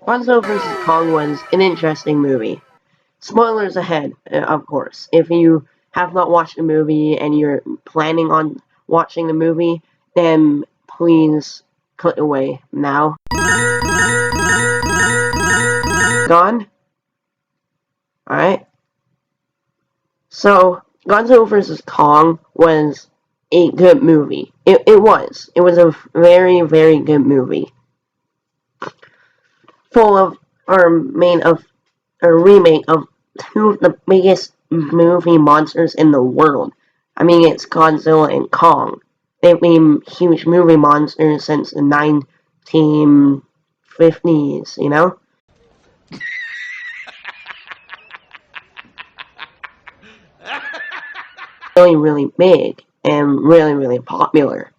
Godzilla vs. Kong was an interesting movie. Spoilers ahead, of course. If you have not watched the movie and you're planning on watching the movie, then please click away now. Gone? Alright. So, Godzilla vs. Kong was a good movie. It was. It was a very, very good movie. Full of, or made of, a remake of two of the biggest movie monsters in the world. I mean, it's Godzilla and Kong. They've been huge movie monsters since the 1950s, you know? Really, really big and really, really popular.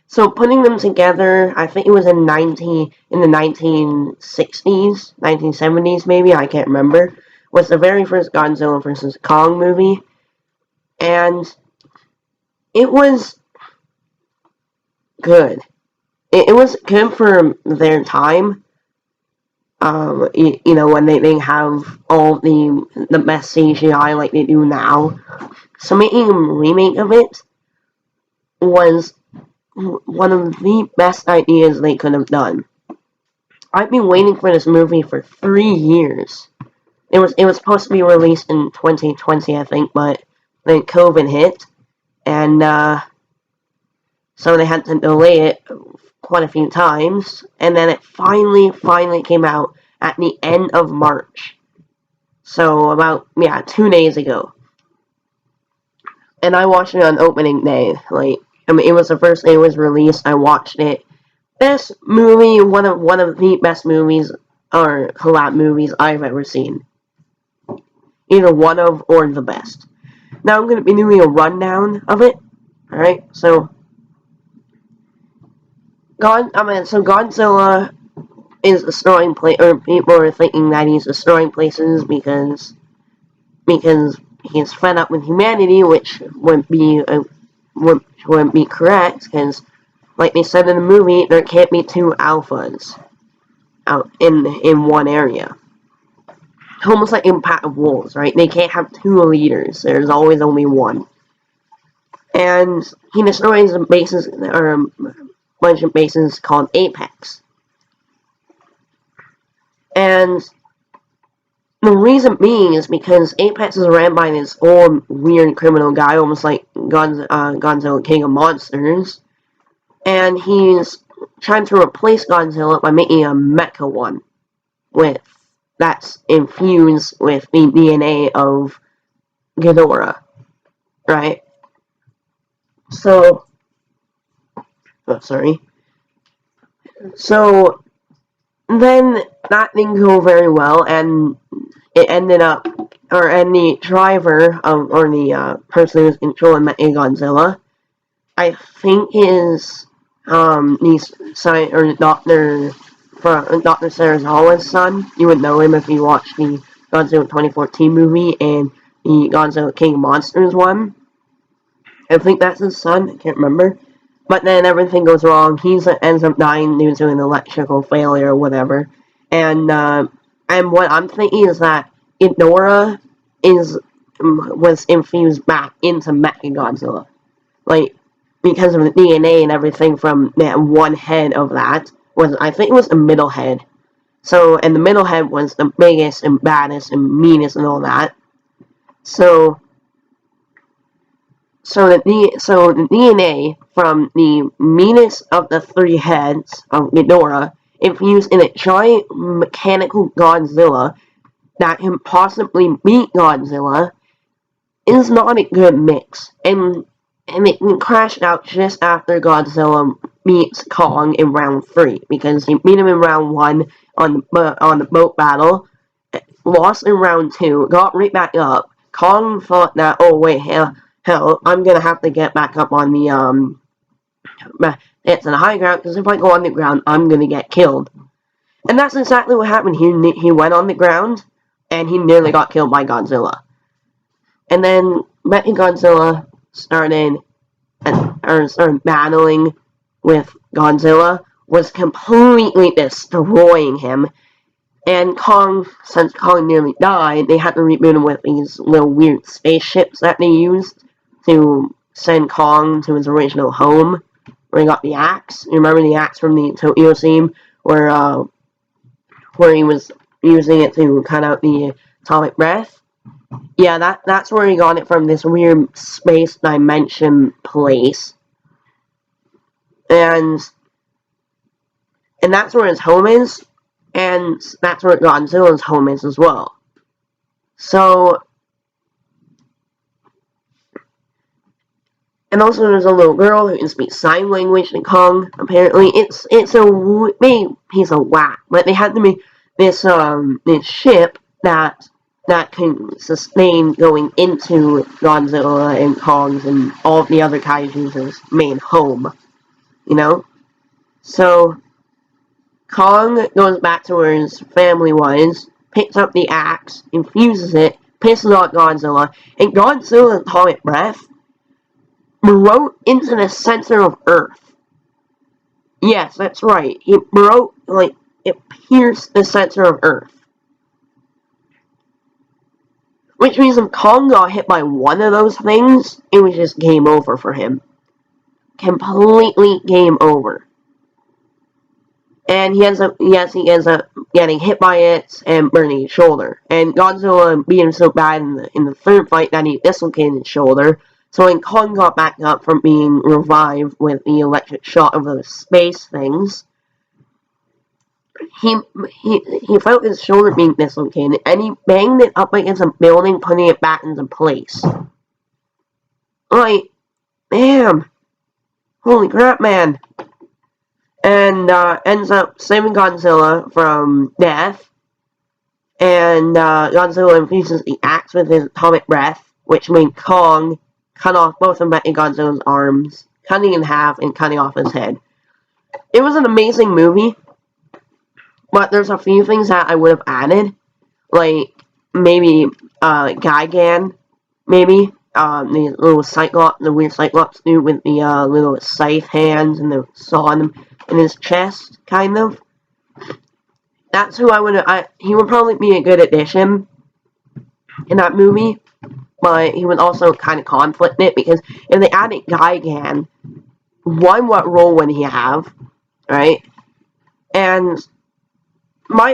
So putting them together, I think it was in the 1960s, 1970s maybe, I can't remember, was the very first Godzilla vs. Kong movie. And it was good. It was good for their time. You know, when they didn't have all the best CGI like they do now. So making a remake of it was one of the best ideas they could have done. I've been waiting for this movie for 3 years. It was supposed to be released in 2020, I think, but then COVID hit, and so they had to delay it quite a few times, and then it finally came out at the end of March. So about 2 days ago. And I watched it on opening day. Like, I mean, it was the first day it was released. I watched it. Best movie, one of the best movies or collab movies I've ever seen. Either one of or the best. Now I'm going to be doing a rundown of it. Alright, so Godzilla is destroying or people are thinking that he's destroying places because he's fed up with humanity, which wouldn't be correct, because like they said in the movie, there can't be two alphas out in one area. Almost like in Pack of Wolves, right? They can't have two leaders. There's always only one. And he destroys bases, or a bunch of bases called Apex. And the reason being is because Apex is ran by this old, weird criminal guy, almost like Godzilla King of Monsters. And he's trying to replace Godzilla by making a mecha one that's infused with the DNA of Ghidorah, right? So, So then that didn't go very well, and it ended up, and the driver or the person who was controlling Godzilla, I think is Dr. Serizawa's son. You would know him if you watched the Godzilla 2014 movie and the Godzilla King of Monsters one. I think that's his son. I can't remember. But then everything goes wrong. He ends up dying due to an electrical failure or whatever. And what I'm thinking is that Ghidorah was infused back into Mechagodzilla, like because of the DNA and everything from that one head of that was, I think it was the middle head. So, and the middle head was the biggest and baddest and meanest and all that. So the DNA from the meanest of the three heads of Ghidorah infused in a giant mechanical Godzilla that can possibly beat Godzilla is not a good mix. And it crashed out just after Godzilla beats Kong in round 3, because he beat him in round 1 on the boat battle, lost in round 2, got right back up. Kong thought that, oh wait, hell, I'm gonna have to get back up on the it's the high ground, because if I go on the ground, I'm gonna get killed. And that's exactly what happened. He went on the ground, and he nearly got killed by Godzilla. And then Mechagodzilla started battling with Godzilla, was completely destroying him. And Kong, since Kong nearly died, they had to reboot him with these little weird spaceships that they used to send Kong to his original home, where he got the axe. You remember the axe from the Tokyo scene, where he was using it to cut out the atomic breath? Yeah, that's where he got it from, this weird space dimension place. And that's where his home is, and that's where Godzilla's home is as well. So, and also there's a little girl who can speak sign language to Kong. Apparently, it's a big piece of whack. But they had to make this ship that can sustain going into Godzilla and Kong's and all of the other kaiju's main home. You know, so Kong goes back to where his family was, picks up the axe, infuses it, pisses off Godzilla, and Godzilla's atomic breath burrowed into the center of Earth. Yes, that's right. It burrowed, it pierced the center of Earth. Which means if Kong got hit by one of those things, it was just game over for him. Completely game over. And he ends up getting hit by it and burning his shoulder. And Godzilla beat him so bad in the third fight that he dislocated his shoulder. So when Kong got back up from being revived with the electric shot of the space things, he felt his shoulder being dislocated, and he banged it up against a building, putting it back into place. Like, damn. Holy crap, man. And ends up saving Godzilla from death. And Godzilla infuses the axe with his atomic breath, which made Kong cut off both of Godzilla's arms, cutting in half and cutting off his head. It was an amazing movie, but there's a few things that I would have added, like maybe Gigan, maybe the little Cyclops, the weird Cyclops dude with the little scythe hands and the saw in his chest, kind of. That's who I would. He would probably be a good addition in that movie, but he would also kind of conflict it, because if they added Gigan, one, what role would he have, right? And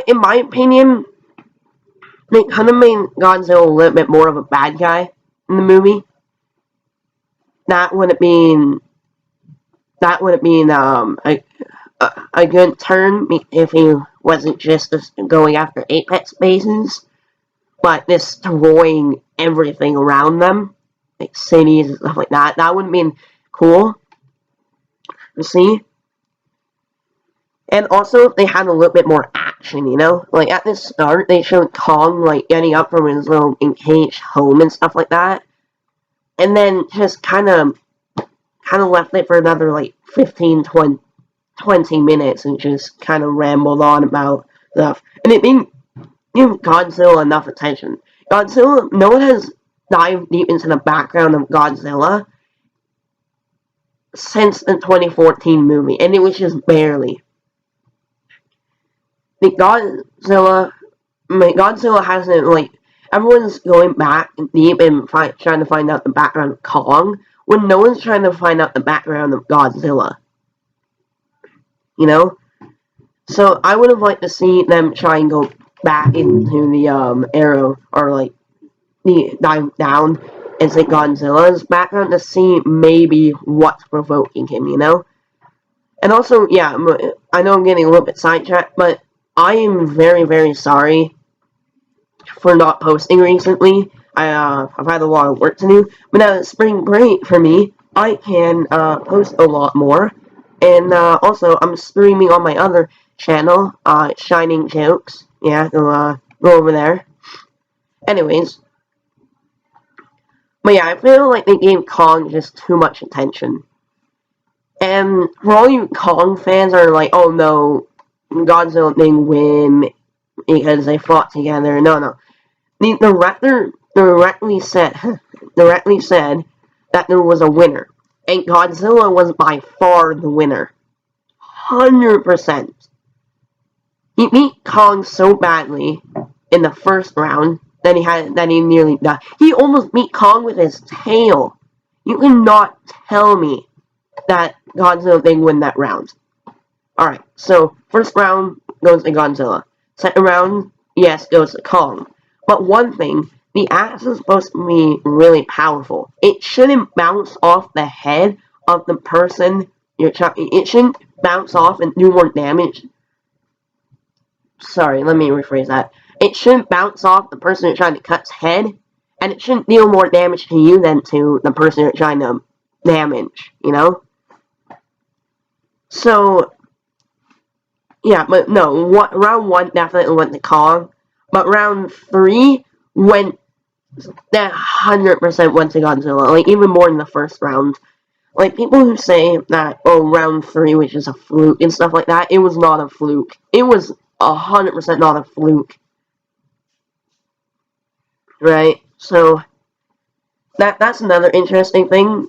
in my opinion, they kind of made Godzilla a little bit more of a bad guy in the movie. That would have been a good turn if he wasn't just going after apex bases, but destroying everything around them, like cities and stuff like that. That would have been cool to see. And also, if they had a little bit more action, you know? Like, at the start, they showed Kong, like, getting up from his little encaged home and stuff like that. And then just kind of left it for another, like, 15, 20 minutes and just kind of rambled on about stuff. And it didn't give Godzilla enough attention. Godzilla, no one has dived deep into the background of Godzilla since the 2014 movie, and it was just barely. Godzilla hasn't, like, everyone's going back deep and trying to find out the background of Kong, when no one's trying to find out the background of Godzilla. You know? So I would have liked to see them try and go back into the arrow, or like dive down and see Godzilla's background to see maybe what's provoking him, you know? And also, yeah, I know I'm getting a little bit sidetracked, but I am very, very sorry for not posting recently. I've had a lot of work to do, but now it's spring break for me, I can post a lot more. And also, I'm streaming on my other channel, Shining Jokes. Yeah, go over there. Anyways. But yeah, I feel like they gave Kong just too much attention. And for all you Kong fans are like, oh no, Godzilla didn't win because they fought together. No. The director directly said that there was a winner. And Godzilla was by far the winner. 100%. He beat Kong so badly in the first round that he nearly died. He almost beat Kong with his tail. You cannot tell me that Godzilla didn't win that round. Alright, so first round goes to Godzilla. Second round, yes, goes to Kong. But one thing, the axe is supposed to be really powerful. It shouldn't bounce off the head of the person you're trying. It shouldn't bounce off and do more damage. Sorry, let me rephrase that. It shouldn't bounce off the person you're trying to cut's head, and it shouldn't deal more damage to you than to the person you're trying to damage, you know? So, yeah, but no, round 1 definitely went to Kong, but round 3 went, that 100% went to Godzilla, like, even more than the first round. Like, people who say that, oh, round 3 was just a fluke and stuff like that, it was not a fluke. It was 100% not a fluke. Right? So, that's another interesting thing.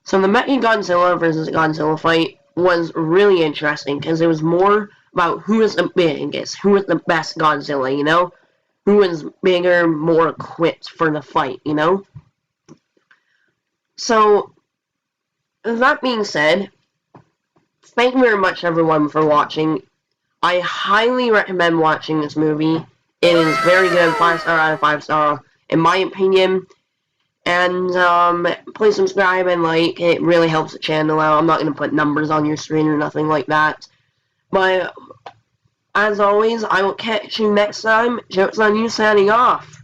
So the Mechagodzilla versus Godzilla fight was really interesting because it was more about who is the biggest, who is the best Godzilla, you know? Who is bigger, more equipped for the fight, you know? So, that being said, thank you very much everyone for watching. I highly recommend watching this movie. It is very good, 5-star out of 5-star, in my opinion. And please subscribe and like. It really helps the channel out. I'm not going to put numbers on your screen or nothing like that. But as always, I will catch you next time. Jokes on you, signing off.